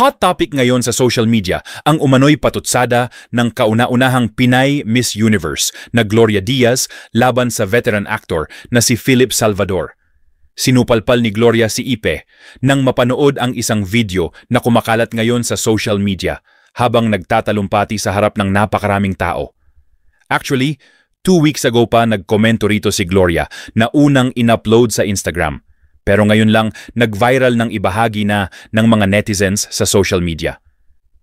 Hot topic ngayon sa social media ang umano'y patutsada ng kauna-unahang Pinay Miss Universe na Gloria Diaz laban sa veteran actor na si Philip Salvador. Sinupalpal ni Gloria si Ipe nang mapanood ang isang video na kumakalat ngayon sa social media habang nagtatalumpati sa harap ng napakaraming tao. Actually, 2 weeks ago pa nagkomento rito si Gloria na unang in-upload sa Instagram. Pero ngayon lang nag-viral ng ibahagi na ng mga netizens sa social media.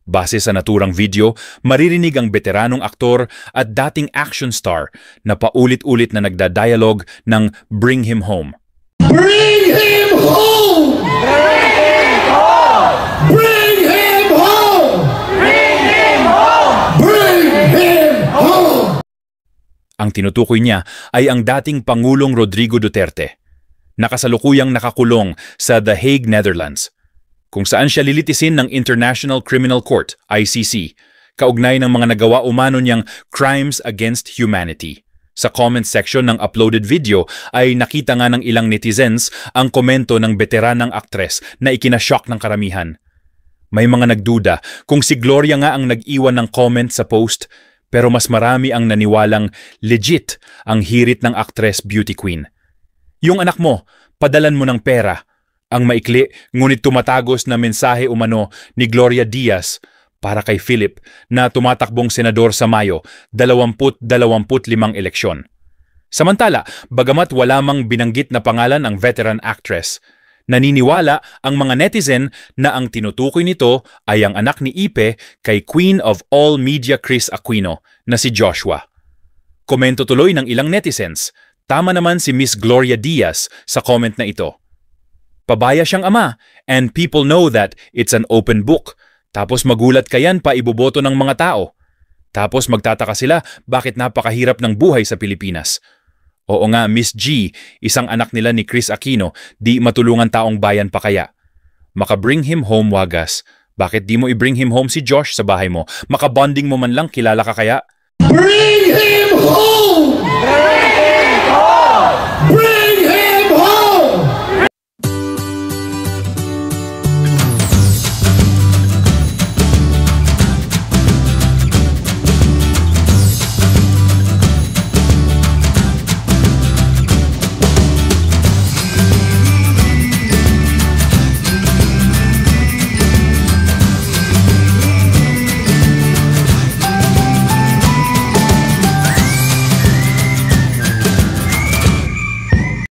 Base sa naturang video, maririnig ang veteranong aktor at dating action star na paulit-ulit na nagda-dialogue ng "Bring him home." Bring him home! Bring him home! Bring him home! Bring him home! Bring him home! Ang tinutukoy niya ay ang dating Pangulong Rodrigo Duterte. Nakasalukuyang nakakulong sa The Hague, Netherlands, kung saan siya lilitisin ng International Criminal Court, ICC, kaugnay ng mga nagawa umano niyang crimes against humanity. Sa comment section ng uploaded video ay nakita nga ng ilang netizens ang komento ng veteranang aktres na ikinashock ng karamihan. May mga nagduda kung si Gloria nga ang nag-iwan ng comment sa post, pero mas marami ang naniwalang legit ang hirit ng aktres beauty queen. Yung anak mo, padalan mo ng pera. Ang maikli, ngunit tumatagos na mensahe umano ni Gloria Diaz para kay Philip na tumatakbong senador sa Mayo 2025 eleksyon. Samantala, bagamat wala mang binanggit na pangalan ang veteran actress, naniniwala ang mga netizen na ang tinutukoy nito ay ang anak ni Ipe kay Queen of All Media Kris Aquino na si Joshua. Komento tuloy ng ilang netizens, tama naman si Miss Gloria Diaz sa comment na ito. Pabaya siyang ama and people know that it's an open book. Tapos magulat kayan pa iboboto ng mga tao. Tapos magtataka sila bakit napakahirap ng buhay sa Pilipinas. Oo nga, Miss G, isang anak nila ni Kris Aquino, di matulungan taong bayan pa kaya. Maka-bring him home, wagas. Bakit di mo i-bring him home si Josh sa bahay mo? Maka-bonding mo man lang, kilala ka kaya? Bring him home!